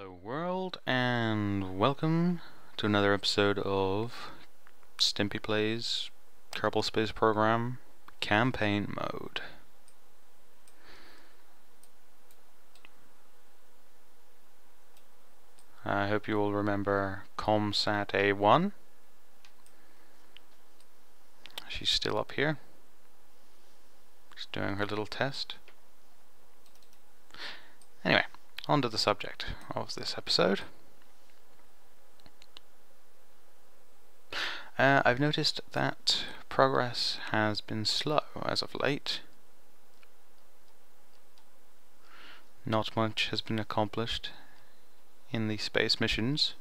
Hello world, and welcome to another episode of Stimpy Plays Kerbal Space Program Campaign Mode. I hope you all remember ComSat A1. She's still up here. She's doing her little test. Anyway, on to the subject of this episode. I've noticed that progress has been slow as of late. Not much has been accomplished in the space missions,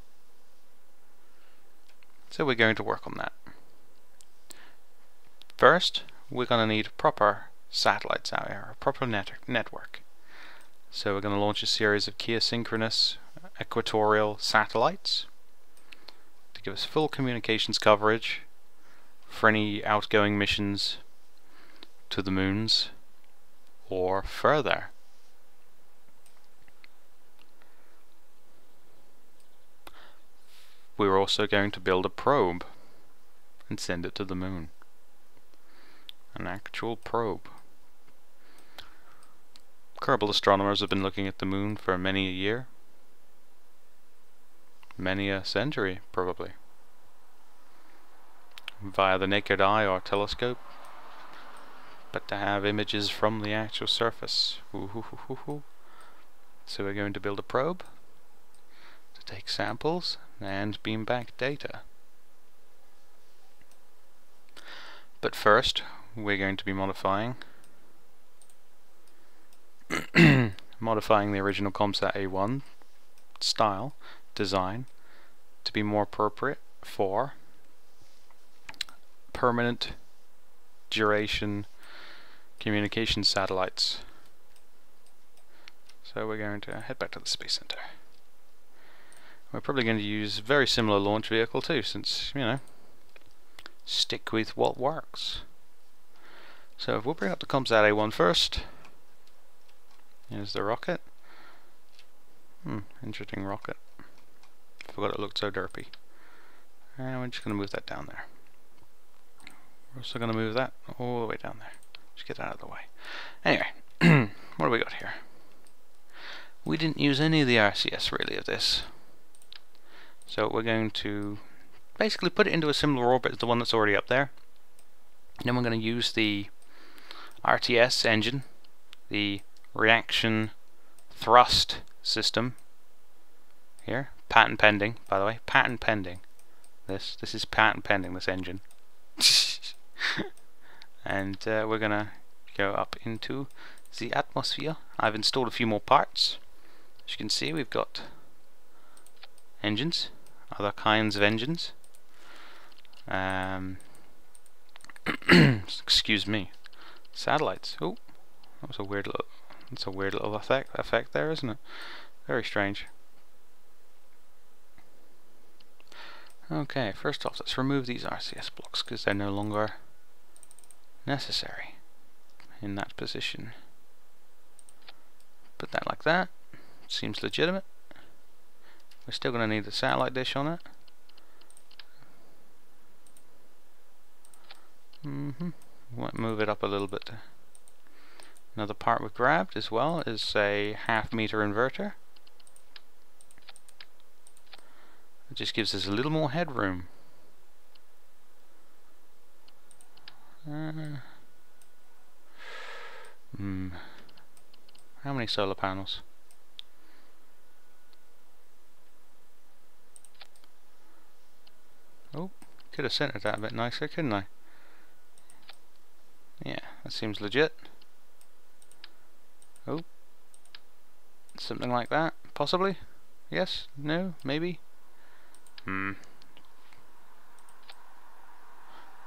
so we're going to work on that. First, we're going to need proper satellites out here, a proper network. So we're going to launch a series of geosynchronous equatorial satellites to give us full communications coverage for any outgoing missions to the moons or further. We're also going to build a probe and send it to the moon. An actual probe. Kerbal astronomers have been looking at the moon for many a year. Many a century, probably. Via the naked eye or telescope. But to have images from the actual surface. So we're going to build a probe to take samples and beam back data. But first, we're going to be modifying the original ComSat A1 style design to be more appropriate for permanent duration communication satellites. So we're going to head back to the Space Center. We're probably going to use a very similar launch vehicle too, since, you know, stick with what works. So if we'll bring up the ComSat A1 first. Here's the rocket. Interesting rocket. Forgot it looked so derpy. And we're just going to move that down there. We're also going to move that all the way down there. Just get that out of the way. Anyway, what do we got here? We didn't use any of the RCS really of this. So we're going to basically put it into a similar orbit as the one that's already up there. And then we're going to use the RTS engine, the reaction thrust system here, patent pending, by the way, patent pending. This is patent pending, this engine. And we're gonna go up into the atmosphere. I've installed a few more parts. As you can see, we've got engines, other kinds of engines. Excuse me, satellites. Oh, that was a weird little. It's a weird little effect there, isn't it? Very strange. Okay, first off, let's remove these RCS blocks because they're no longer necessary in that position. Put that like that. Seems legitimate. We're still going to need the satellite dish on it. Might move it up a little bit. Another part we've grabbed as well is a half-meter inverter. It just gives us a little more headroom. How many solar panels? Oh, could have centered that a bit nicer, couldn't I? Yeah, that seems legit. Oh, something like that, possibly? Yes? No? Maybe?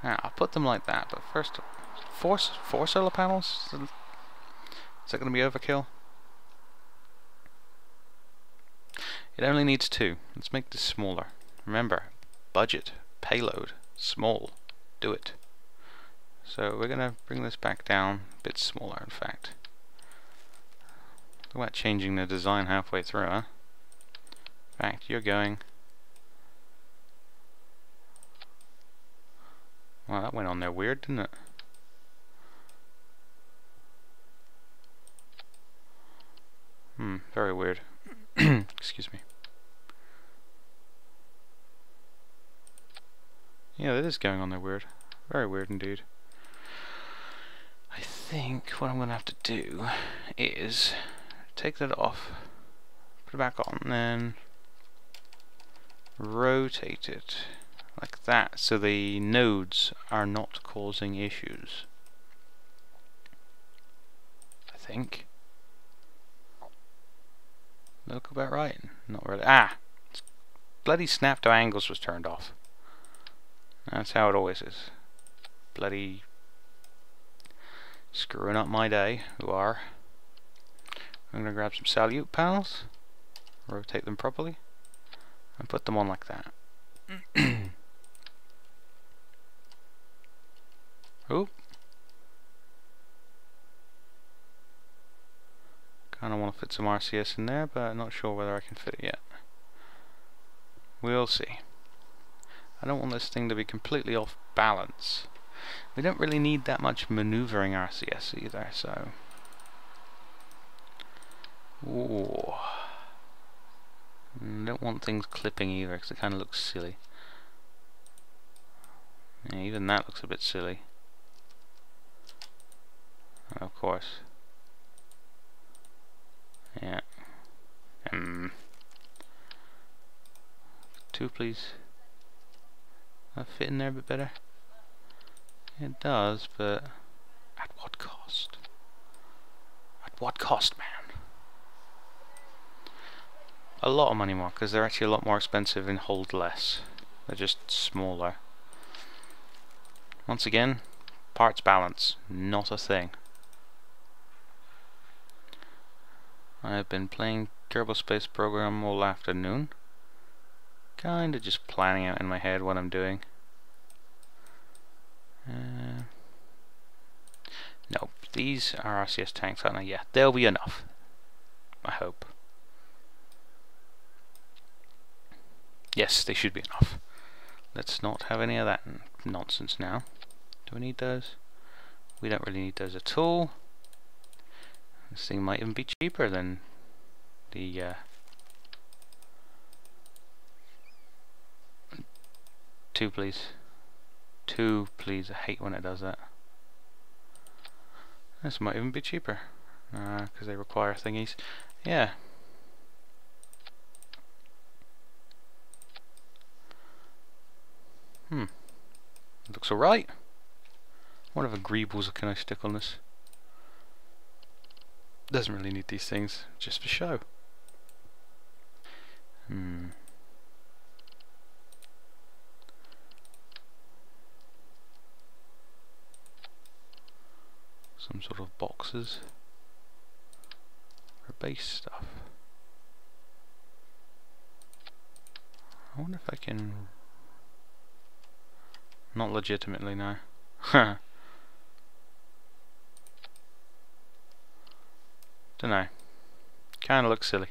I'll put them like that, but first, four solar panels? Is that going to be overkill? It only needs 2. Let's make this smaller. Remember, budget, payload, small, do it. So we're going to bring this back down a bit smaller, in fact. Talk about changing the design halfway through, huh? fact, you're going. Well, that went on there weird, didn't it? Very weird. Excuse me. Yeah, that is going on there weird. Very weird indeed. I think what I'm going to have to do is take that off, put it back on, and then rotate it like that so the nodes are not causing issues. I think. Look about right. Not really. Ah! Bloody snap to angles was turned off. That's how it always is. Bloody screwing up my day, who are. I'm going to grab some salute panels, rotate them properly, and put them on like that. Oop. Kinda want to fit some RCS in there, but I'm not sure whether I can fit it yet. We'll see. I don't want this thing to be completely off balance. We don't really need that much maneuvering RCS either, so... Ooh. I don't want things clipping either, because it kind of looks silly. Yeah, even that looks a bit silly. Of course. Yeah. 2 please. That fit in there a bit better? It does, but at what cost? At what cost, man? A lot of money more, because they're actually a lot more expensive and hold less. They're just smaller. Once again, parts balance, not a thing. I've been playing Kerbal Space Program all afternoon. Kinda just planning out in my head what I'm doing. No, these are RCS tanks, aren't they? Yeah, they'll be enough. I hope. Yes, they should be enough. Let's not have any of that nonsense now. Do we need those? We don't really need those at all. This thing might even be cheaper than the 2 please. 2 please, I hate when it does that. This might even be cheaper. Because they require thingies. Yeah. Looks alright. What other greebles can I stick on this? Doesn't really need these things, just for show. Some sort of boxes for base stuff. I wonder if I can... Not legitimately now. Dunno. Kinda looks silly.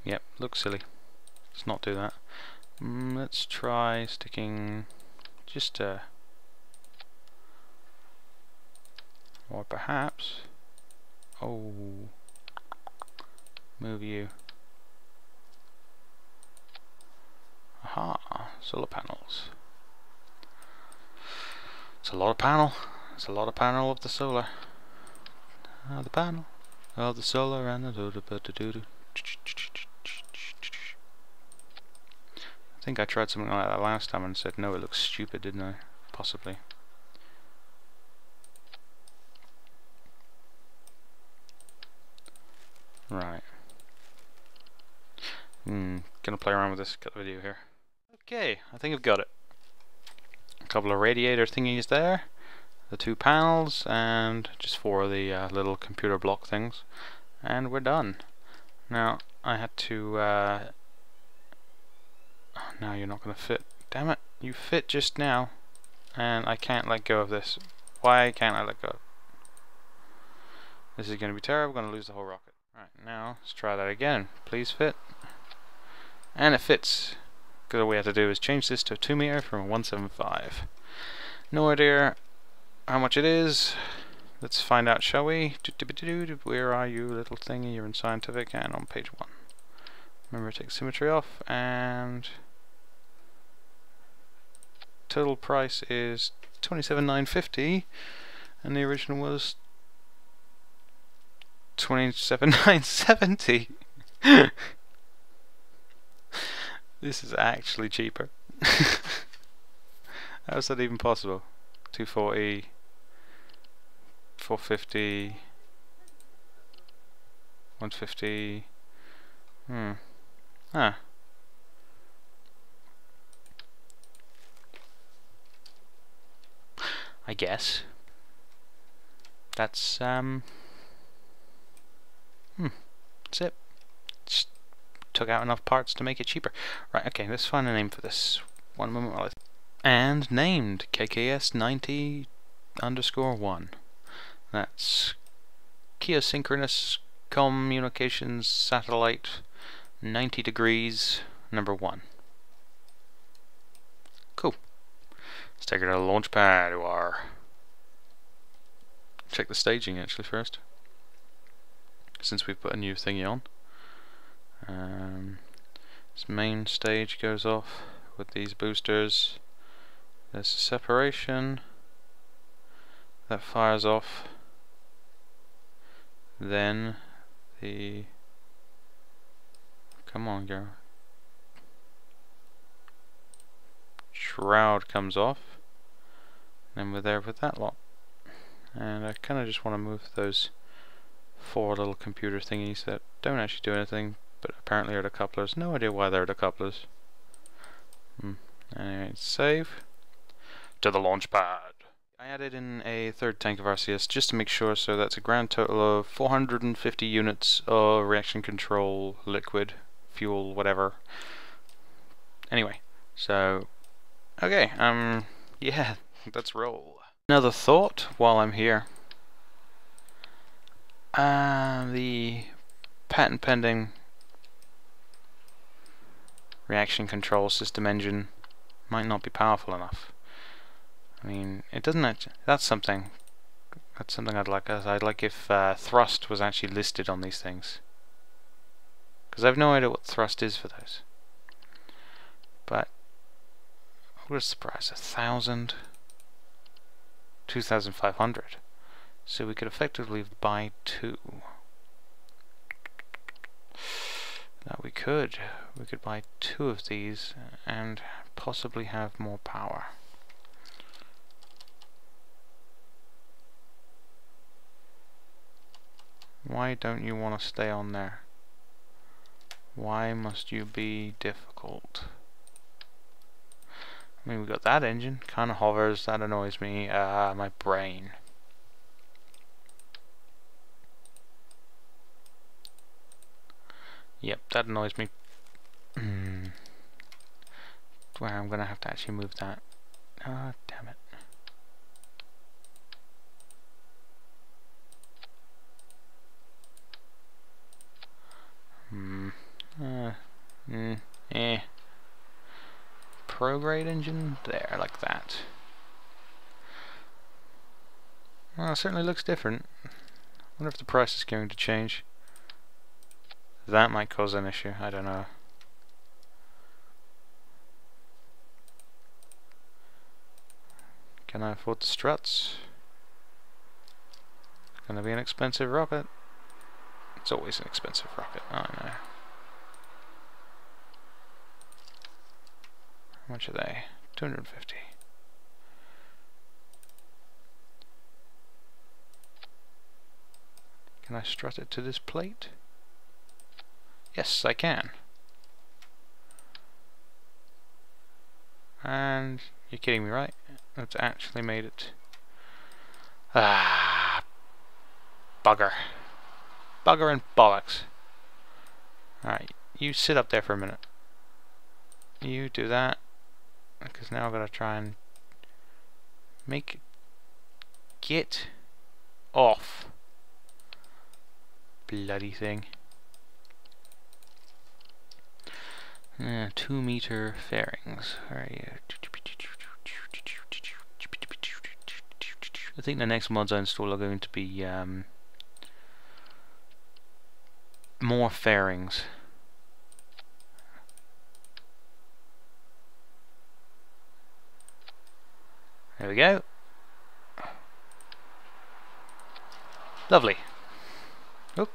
Yep, looks silly. Let's not do that. Let's try sticking just a... Or perhaps... Oh... Move you. Aha, solar panels. It's a lot of panel. It's a lot of panel of the solar. The panel of the solar and the do-do-do-do-do. I think I tried something like that last time and said no, it looks stupid, didn't I? Possibly. Right. Gonna play around with this, cut the video here. Okay, I think I've got it. A couple of radiator thingies there, the 2 panels, and just 4 of the little computer block things, and we're done. Now I had to now you're not gonna fit. Damn it, you fit just now and I can't let go of this. Why can't I let go? This is going to be terrible. I'm going to lose the whole rocket. Right, now let's try that again. Please fit. And it fits. Because all we have to do is change this to a 2 meter from a 175. No idea how much it is. Let's find out, shall we? Where are you, little thingy? You're in scientific and on page 1. Remember to take symmetry off, and total price is $27,950, and the original was $27,970. This is actually cheaper. How is that even possible? 240, 450, 150. Ah. I guess that's that's it. Just took out enough parts to make it cheaper. Right, okay, let's find a name for this. One moment while and named KKS 90_1. That's Geosynchronous Communications Satellite 90 degrees number 1. Cool. Let's take her to the launch pad. Check the staging actually first, since we've put a new thingy on. This main stage goes off with these boosters. There's a separation that fires off. Then the come on, girl. Shroud comes off. And we're there with that lot. And I kind of just want to move those 4 little computer thingies that don't actually do anything, but apparently are the couplers. No idea why they're the couplers. Anyway, save. To the launch pad. I added in a 3rd tank of RCS just to make sure, so that's a grand total of 450 units of reaction control, liquid, fuel, whatever. Anyway, so okay, yeah, let's roll. Another thought while I'm here. The patent pending reaction control system engine might not be powerful enough. I mean, it doesn't actually, that's something I'd like. I'd like if thrust was actually listed on these things, because I have no idea what thrust is for those. But what is the price? 1,000, 2,500. So we could effectively buy 2. That we could buy 2 of these and possibly have more power. Why don't you want to stay on there? Why must you be difficult? I mean, we got that engine, kind of hovers, that annoys me. My brain. Yep, that annoys me. Where I'm gonna have to actually move that. Ah, damn it. Prograde engine there, like that. Well, it certainly looks different. I wonder if the price is going to change. That might cause an issue, I don't know. Can I afford the struts? It's gonna be an expensive rocket. It's always an expensive rocket, I know. How much are they? 250. Can I strut it to this plate? Yes, I can. And you're kidding me, right? It's actually made it. Ah, bugger. Bugger and bollocks. Alright, you sit up there for a minute. You do that. Because now I've got to try and get off. bloody thing. 2 meter fairings. Where are you? I think the next mods I install are going to be more fairings. There we go. Lovely. Oop.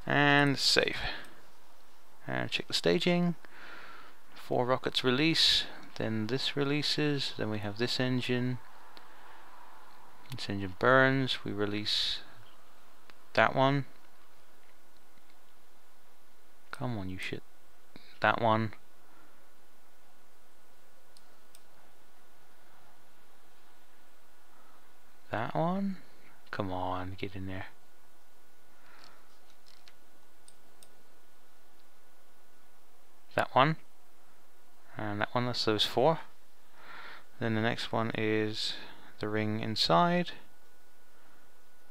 And save. And check the staging. 4 rockets release, then this releases, then we have this engine. This engine burns, we release that one. Come on, you shit. That one. That one? Come on, get in there. That one. And that one, that's those 4. Then the next one is the ring inside.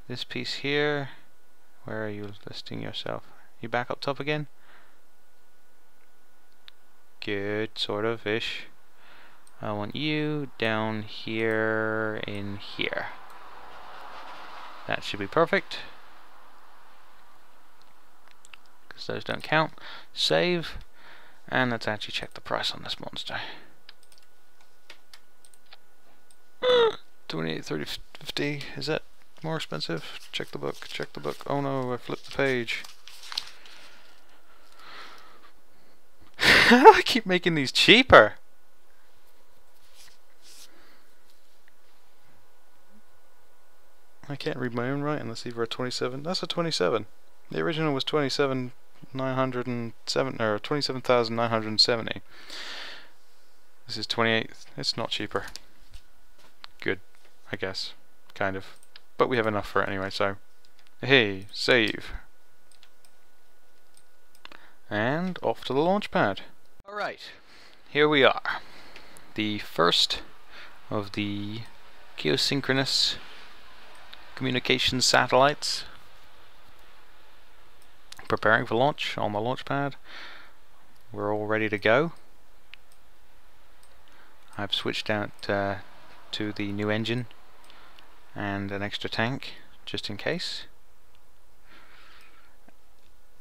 This piece here. Where are you listing yourself? You back up top again? Good, sort of ish. I want you down here in here. That should be perfect. Because those don't count. Save. And let's actually check the price on this monster. 28, 30, 50. Is that more expensive? Check the book. Check the book. Oh no, I flipped the page. How do I keep making these cheaper? I can't read my own writing. Let's see for a 27. That's a 27. The original was 27,907 or 27,970. This is 28. It's not cheaper. Good, I guess, kind of. But we have enough for it anyway. So, hey, save, and off to the launch pad. All right, here we are. The first of the geosynchronous communication satellites. Preparing for launch on the launch pad. We're all ready to go. I've switched out to the new engine and an extra tank just in case.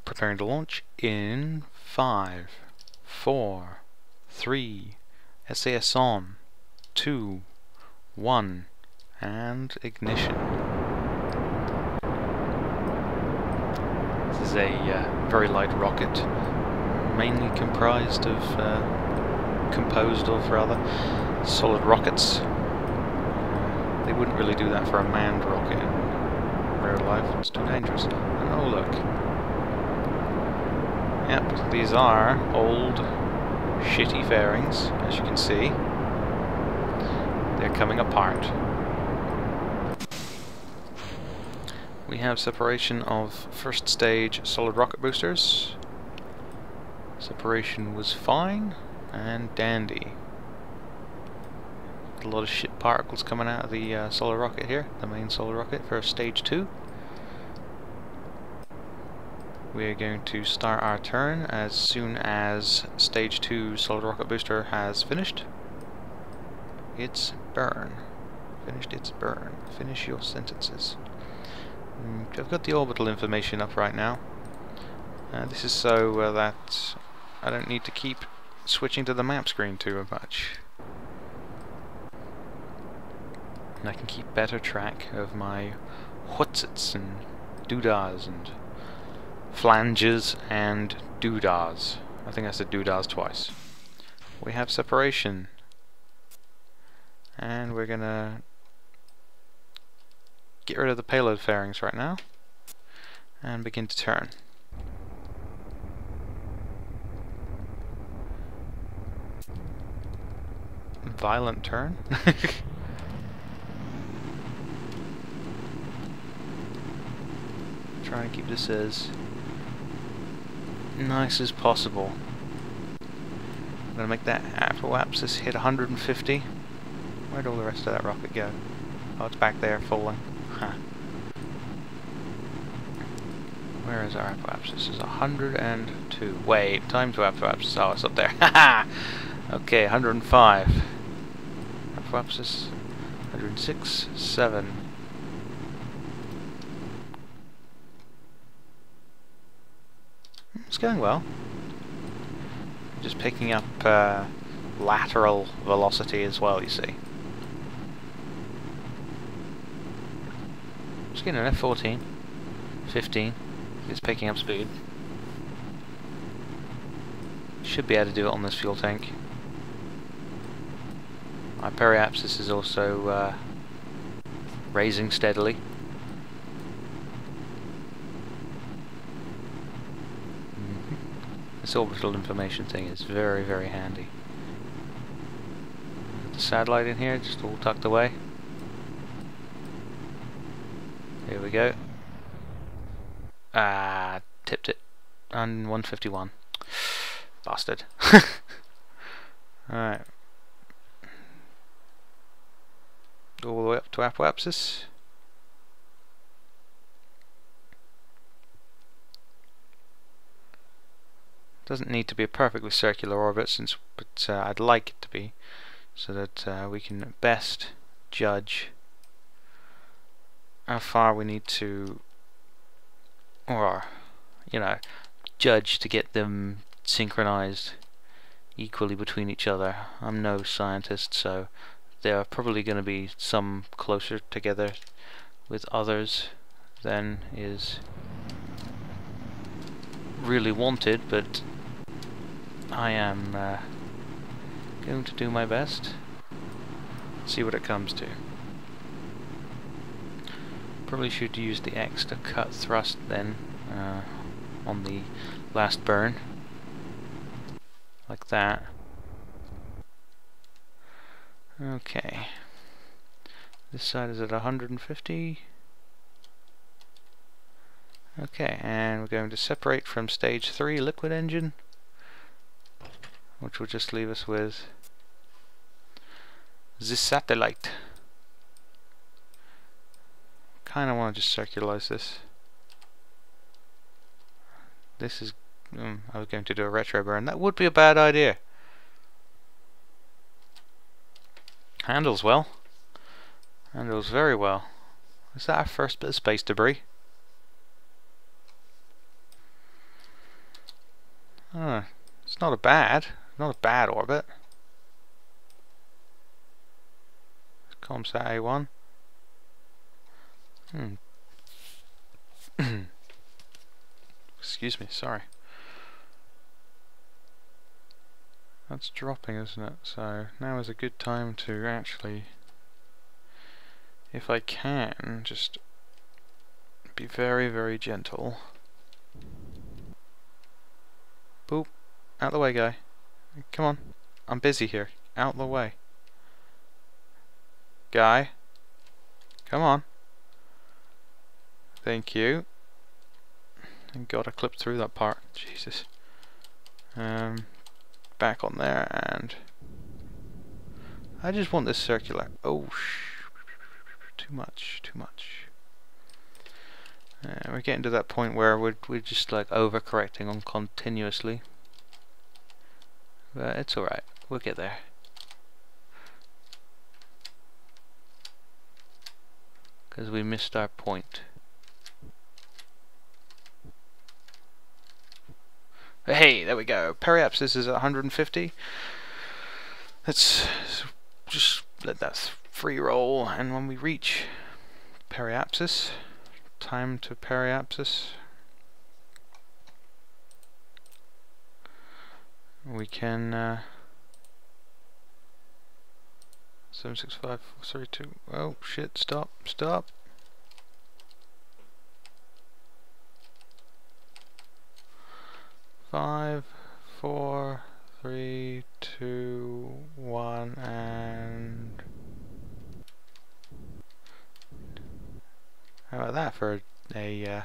Preparing to launch in 5, 4, 3, SAS on, 2, 1, and ignition. This is a very light rocket, mainly composed of solid rockets. They wouldn't really do that for a manned rocket in real life. It's too dangerous. And oh look. Yep, these are old, shitty fairings, as you can see. They're coming apart. We have separation of first stage solid rocket boosters. Separation was fine and dandy. A lot of shit particles coming out of the solid rocket here, the main solid rocket for stage 2. We are going to start our turn as soon as stage 2 solid rocket booster has finished its burn. Finished its burn. Finish your sentences. I've got the orbital information up right now. This is so that I don't need to keep switching to the map screen too much. And I can keep better track of my whatsits and doodahs and flanges and doodahs. I think I said doodahs twice. We have separation. And we're gonna get rid of the payload fairings right now and begin to turn. Violent turn. Trying to keep this as nice as possible. I'm gonna make that apoapsis hit 150. Where'd all the rest of that rocket go? Oh, it's back there, falling. Huh. Where is our apoapsis? It's 102. Wait, time to apoapsis. Oh, it's up there. Haha! Okay, 105. Apoapsis. 106. 7. It's going well. Just picking up lateral velocity as well, you see. Just getting an F14. 15. It's picking up speed. Should be able to do it on this fuel tank. My periapsis is also raising steadily. This orbital information thing is very, very handy. Got the satellite in here, just all tucked away. Here we go. Tipped it on 151. Bastard. Alright. All the way up to apoapsis. Doesn't need to be a perfectly circular orbit, but I'd like it to be, so that we can best judge how far we need to, or judge to get them synchronized equally between each other. I'm no scientist, so there are probably going to be some closer together with others than is really wanted, but I am going to do my best. See what it comes to. Probably should use the X to cut thrust then on the last burn, like that. Okay, this side is at 150. Okay, and we're going to separate from stage 3 liquid engine, which will just leave us with the satellite. Kinda want to just circularize this. This is I was going to do a retro burn. That would be a bad idea. Handles well. Handles very well. Is that our first bit of space debris? It's not a bad orbit. ComSat A1. Excuse me, sorry. That's dropping, isn't it? So now is a good time to actually, if I can, just be very, very gentle. Boop. Out the way, guy. Come on. I'm busy here. Out the way. Guy. Come on. Thank you. Thank God I clipped through that part. Jesus. Back on there, and I just want this circular. Oh, too much, too much. We're getting to that point where we're just like overcorrecting on continuously, but it's alright, we'll get there. Because we missed our point. Hey, there we go. Periapsis is at 150. Let's just let that free roll, and when we reach periapsis, time to periapsis, we can 765 432. Oh shit! Stop! Stop! 5, 4, 3, 2, 1, and how about that for a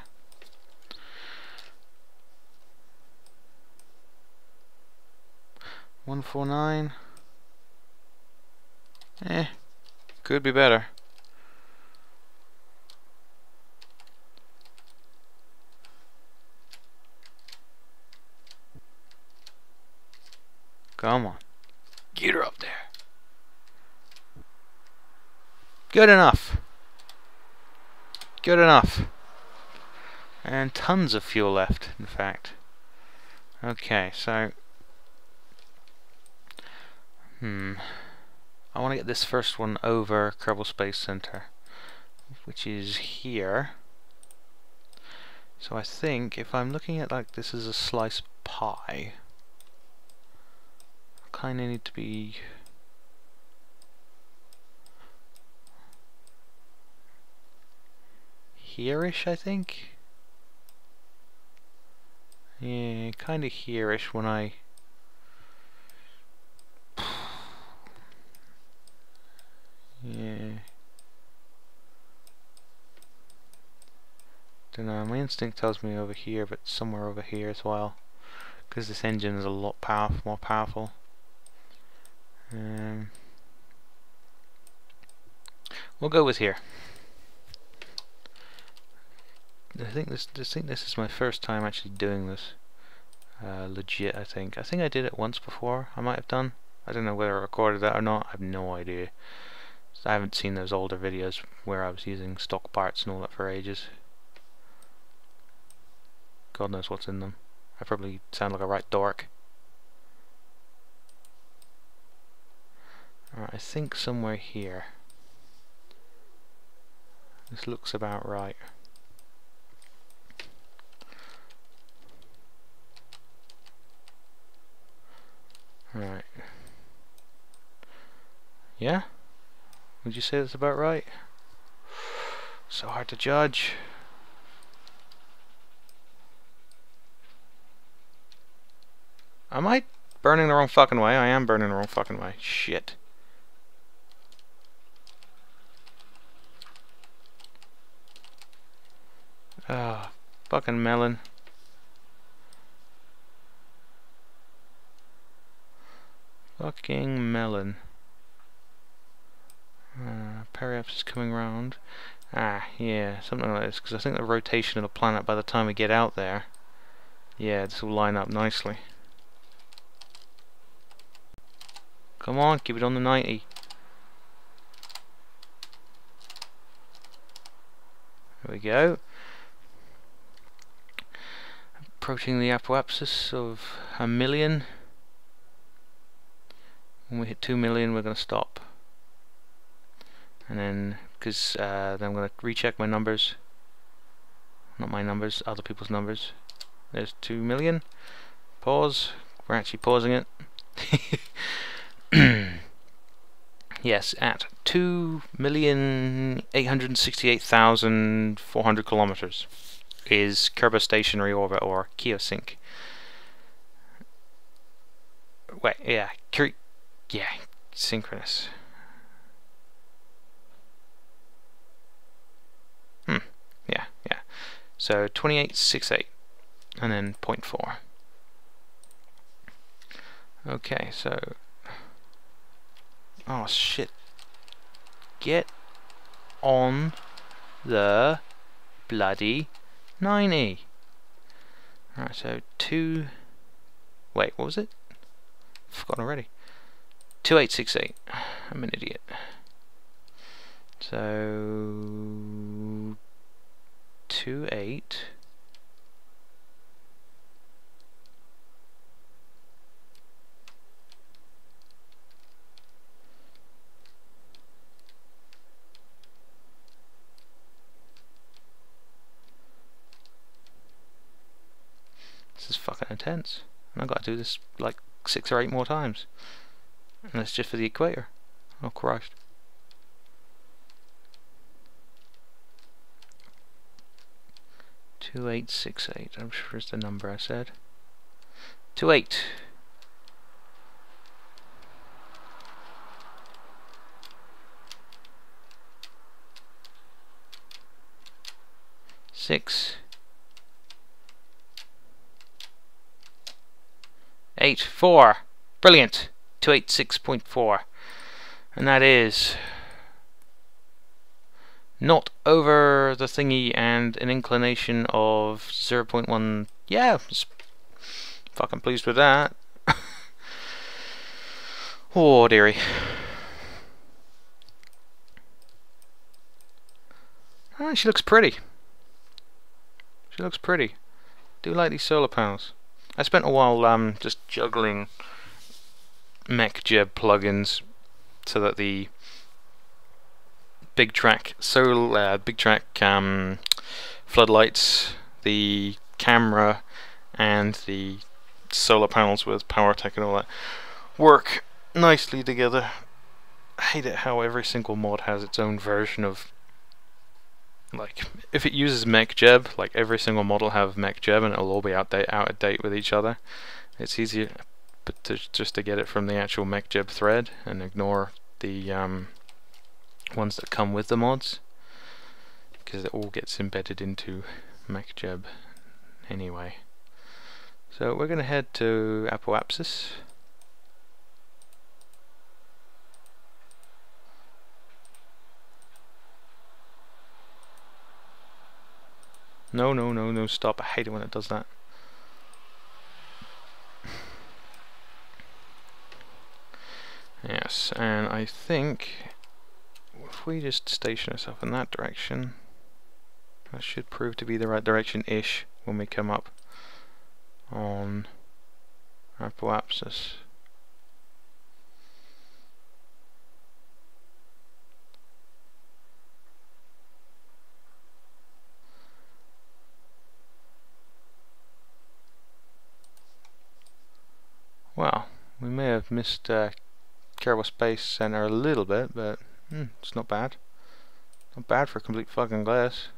149? Could be better. Come on. Get her up there. Good enough. Good enough. And tons of fuel left, in fact. Okay, so... I want to get this first one over Kerbal Space Center, which is here. So I think if I'm looking at like this as a slice pie, I kind of need to be here-ish, I think. Yeah, kind of here-ish when I... Yeah. Don't know, my instinct tells me over here, but somewhere over here as well, because this engine is a lot more powerful. We'll go with here. I think this is my first time actually doing this legit. I think I did it once before. I might have done. I don't know whether I recorded that or not. I have no idea. I haven't seen those older videos where I was using stock parts and all that for ages. God knows what's in them. I probably sound like a right dork. Alright, I think somewhere here. This looks about right. Right. Yeah? Would you say that's about right? So hard to judge. Am I burning the wrong fucking way? I am burning the wrong fucking way. Shit. Ah, fucking melon. Fucking melon. Periapse is coming round. Ah, yeah, something like this, because I think the rotation of the planet by the time we get out there, yeah, this will line up nicely. Come on, keep it on the 90. There we go. Approaching the apoapsis of 1 million. When we hit 2 million, we're going to stop. And then, because then I'm going to recheck my numbers. Not my numbers, other people's numbers. There's 2 million. Pause. We're actually pausing it. Yes, at 2,868,400 kilometers is Kerbostationary orbit, or Keosync. Wait, yeah, synchronous. Yeah. So 2868, and then 0.4. Okay, so. Oh shit. Get on the bloody 90. Alright, so 2. Wait, what was it? Forgotten already. 2868. I'm an idiot. So 28. This is fucking intense. And I've got to do this like 6 or 8 more times. And that's just for the equator. Oh Christ. $2868. I'm sure it's the number I said. 28. Six. 4. Brilliant. 286.4. And that is not over the thingy and an inclination of 0.1. Yeah, just fucking pleased with that. Oh dearie. Ah, she looks pretty. She looks pretty. Do like these solar panels. I spent a while just juggling Mechjeb plugins so that the big track floodlights, the camera, and the solar panels with PowerTech and all that work nicely together. I hate it how every single mod has its own version of, like, if it uses Mechjeb, like every single mod will have Mechjeb and it'll all be out of date with each other. It's easier just to get it from the actual Mechjeb thread and ignore the ones that come with the mods, because it all gets embedded into Mechjeb anyway. So we're going to head to Apoapsis. No, stop. I hate it when it does that. Yes, and I think if we just station ourselves in that direction, that should prove to be the right direction-ish when we come up on Apoapsis. Well, we may have missed Kerbal Space Center a little bit, but it's not bad. Not bad for complete fucking glass.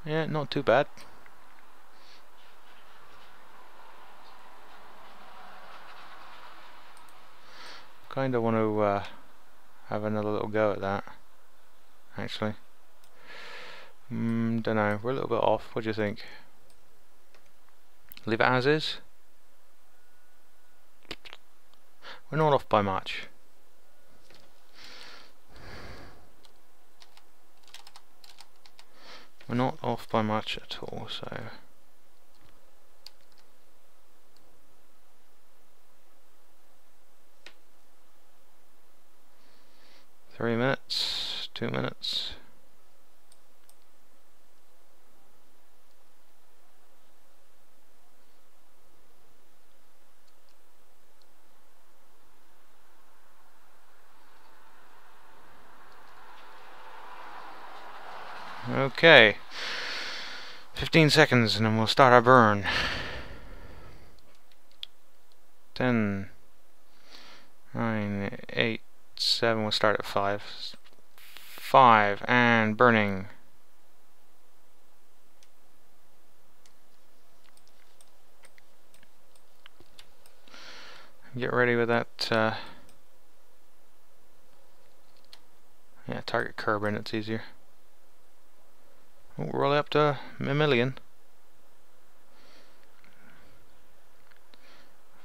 Yeah, not too bad. Kinda want to have another little go at that, actually. Dunno, we're a little bit off. What do you think? Leave it as is? We're not off by much. We're not off by much at all, so... Three minutes, 2 minutes. Okay, 15 seconds and then we'll start our burn. 10, 9, 8, 7, we'll start at 5. 5, and burning. Get ready with that, yeah, target curb in, it's easier. We'll roll up to a million.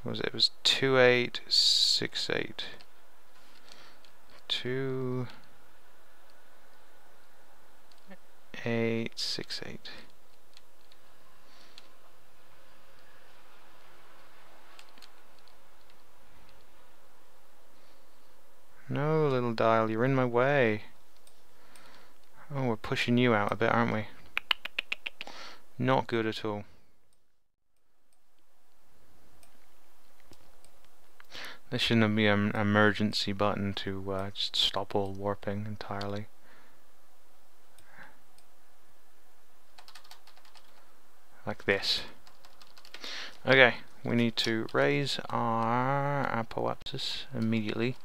What was it? It was 2868. 2868. No, little dial, you're in my way. Oh, we're pushing you out a bit, aren't we? Not good at all. There shouldn't be an emergency button to just stop all warping entirely. Like this. Okay, we need to raise our apoapsis immediately.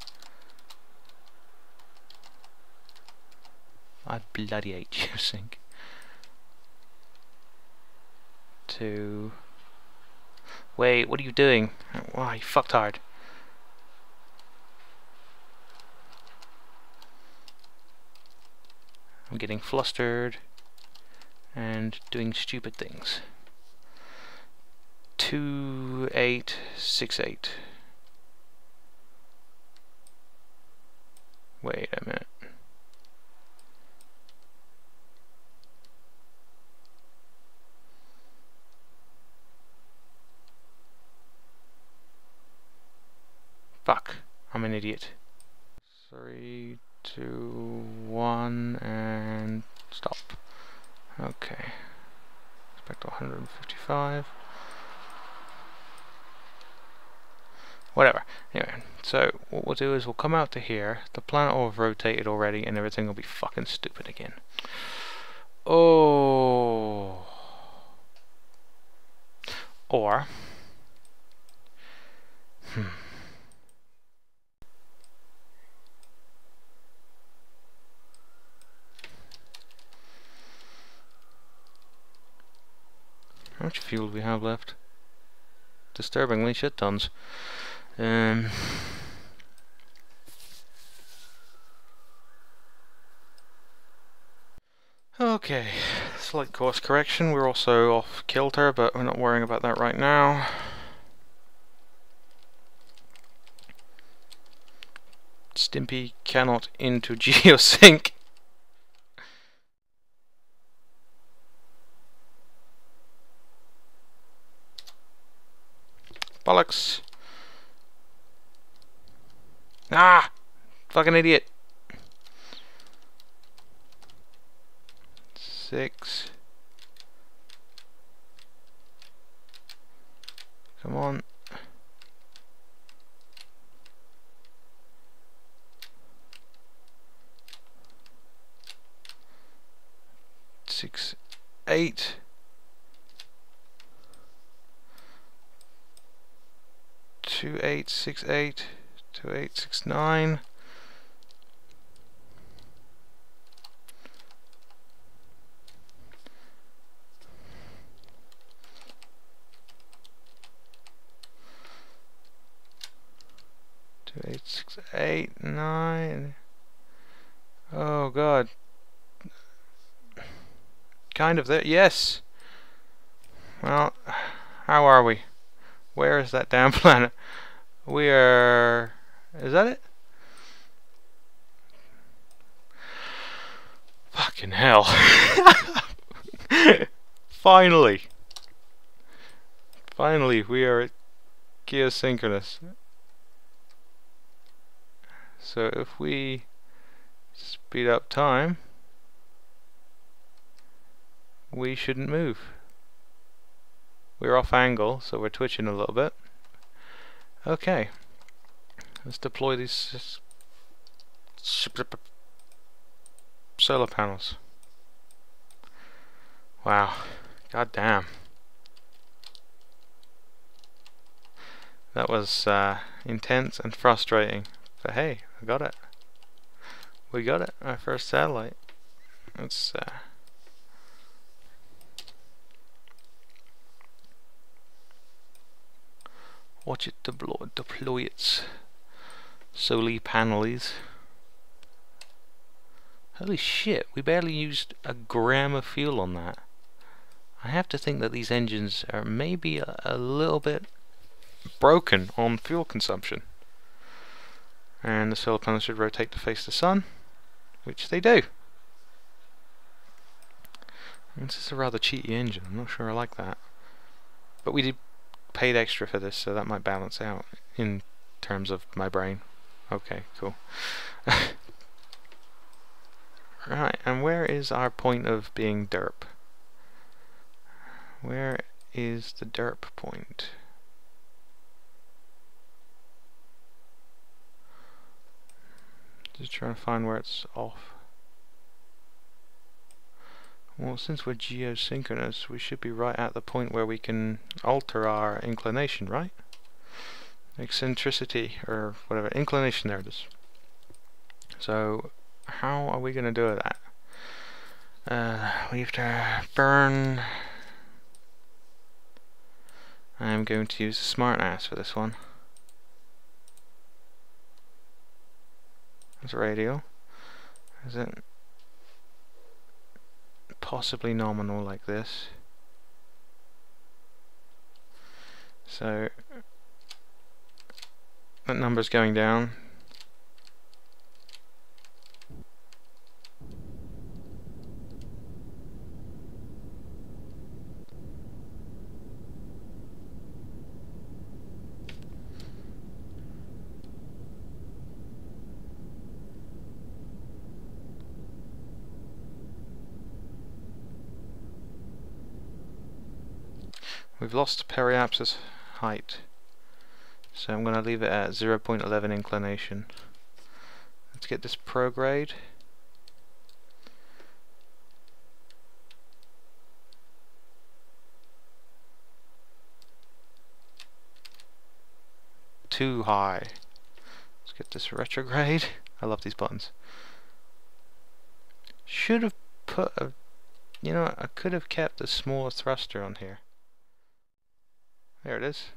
I bloody hate you, Sync. To... Wait, what are you doing? Why, you fucked hard. I'm getting flustered and doing stupid things. 2868. Wait a minute. Fuck, I'm an idiot. 3, 2, 1, and stop. Okay. Expect 155. Whatever. Anyway, so what we'll do is we'll come out to here. The planet will have rotated already, and everything will be fucking stupid again. Oh. Or. How much fuel do we have left? Disturbingly shit tons. Okay, slight course correction. We're also off kilter, but we're not worrying about that right now. Stimpy cannot into geosync. Bollocks. Ah! Fucking idiot. 6. Come on. 6, 8. 2, 8, 6, 8. 2, 8, 6, 9. 2, 8, 6, 8, 9. Oh god. Kind of there. Yes! Well, how are we? Where is that damn planet? We are... Is that it? Fucking hell. Finally! Finally, we are at geosynchronous. So if we speed up time, we shouldn't move. We're off angle, so we're twitching a little bit. Okay, let's deploy these solar panels. Wow, god damn. That was intense and frustrating, but hey, I got it. We got it, our first satellite. Let's watch it deploy its solar panels. Holy shit, we barely used a gram of fuel on that. I have to think that these engines are maybe a little bit broken on fuel consumption. And the solar panels should rotate to face the sun, which they do. And this is a rather cheaty engine, I'm not sure I like that. But we did paid extra for this, so that might balance out in terms of my brain. Okay, cool. Right, and where is our point of being derp? Where is the derp point? Just trying to find where it's off. Well, since we're geosynchronous, we should be right at the point where we can alter our inclination, right? Eccentricity, or whatever. Inclination, there it is. So, how are we going to do that? We have to burn... I'm going to use a smart ass for this one. That's radial. Is it possibly nominal like this? So that number's going down. We've lost periapsis height, so I'm going to leave it at 0.11 inclination. Let's get this prograde. Too high. Let's get this retrograde. I love these buttons. Should have put a, you know, I could have kept the smaller thruster on here. There it is.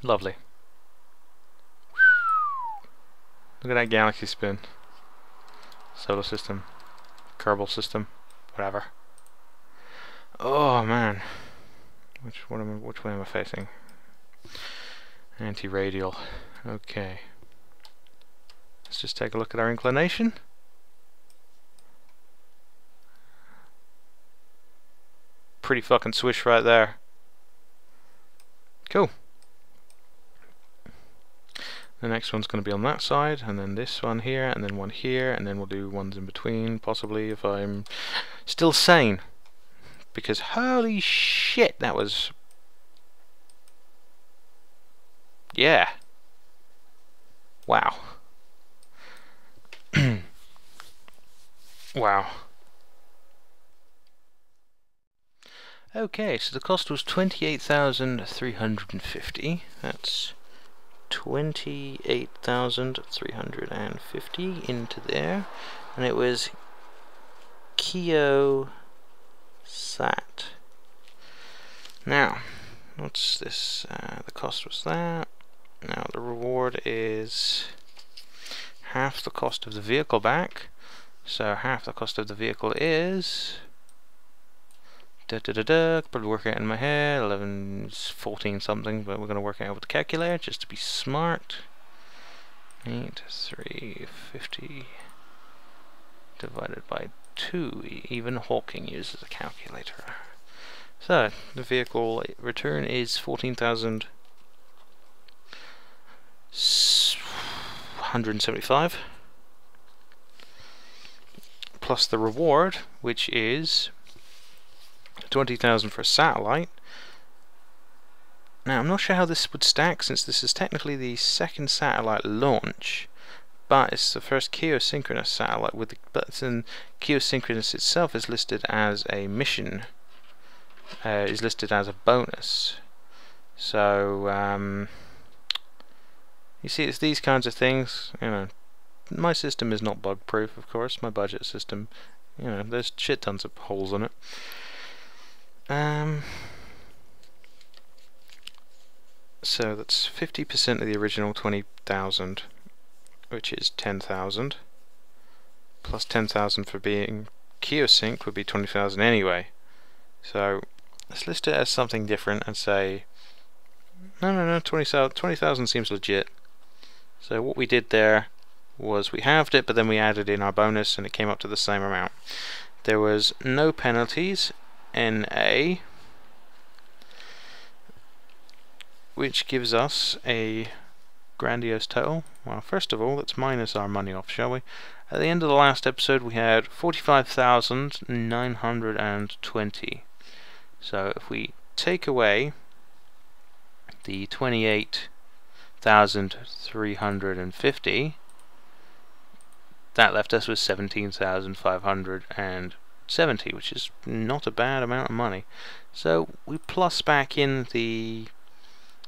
Lovely. Look at that galaxy spin. Solar system, Kerbal system, whatever. Oh man. Which way am I facing? Anti-radial. Okay. Let's just take a look at our inclination. Pretty fucking swish right there. Cool. The next one's going to be on that side, and then this one here, and then one here, and then we'll do ones in between, possibly, if I'm still sane. Because holy shit, that was... yeah. Wow. Wow. Okay, so the cost was 28,350. That's 28,350 into there, and it was KSP. Now, what's this? The cost was that. Now the reward is half the cost of the vehicle back. So half the cost of the vehicle is probably work it out in my head. 11 is 14 something, but we're going to work it out with the calculator just to be smart. 8,350 divided by 2. Even Hawking uses a calculator. So the vehicle return is 14,175 plus the reward, which is 20,000 for a satellite. Now I'm not sure how this would stack, since this is technically the second satellite launch, but it's the first geosynchronous satellite. With the, but it's in geosynchronous itself is listed as a mission, is listed as a bonus. So you see, it's these kinds of things. You know, my system is not bug proof, of course. My budget system, you know, there's shit tons of holes in it. So that's 50% of the original 20,000, which is 10,000, plus 10,000 for being geosync would be 20,000 anyway. So let's list it as something different and say, no, 20,000 seems legit. So what we did there was we halved it, but then we added in our bonus and it came up to the same amount. There was no penalties, NA, which gives us a grandiose total. Well, first of all, let's minus our money off, shall we? At the end of the last episode we had 45,920. So if we take away the 28,350, that left us with 17,570, which is not a bad amount of money. So we plus back in the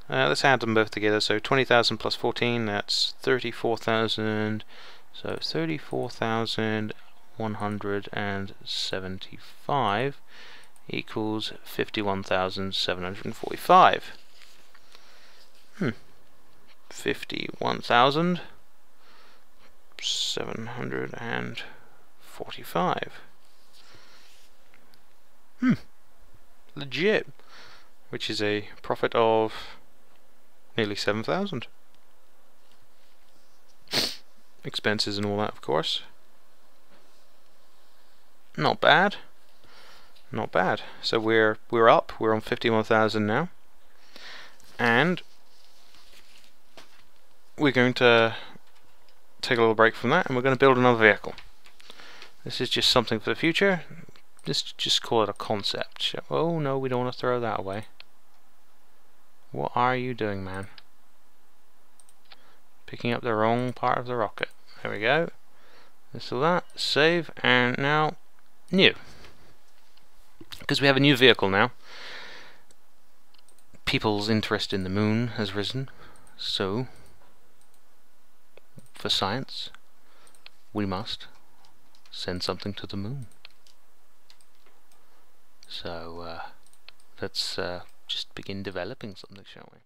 let's add them both together. So 20,000 plus 14, that's 34,000. So 34,175 equals 51,745. 51,745. Legit. Which is a profit of nearly 7,000. Expenses and all that, of course. Not bad. Not bad. So we're up. We're on 51,000 now, and we're going to take a little break from that, and we're going to build another vehicle. This is just something for the future. just call it a concept. Oh no, we don't want to throw that away. What are you doing, man? Picking up the wrong part of the rocket. There we go. So that, save, and now new. Because we have a new vehicle now. People's interest in the moon has risen, so for science we must send something to the moon. So let's just begin developing something, shall we?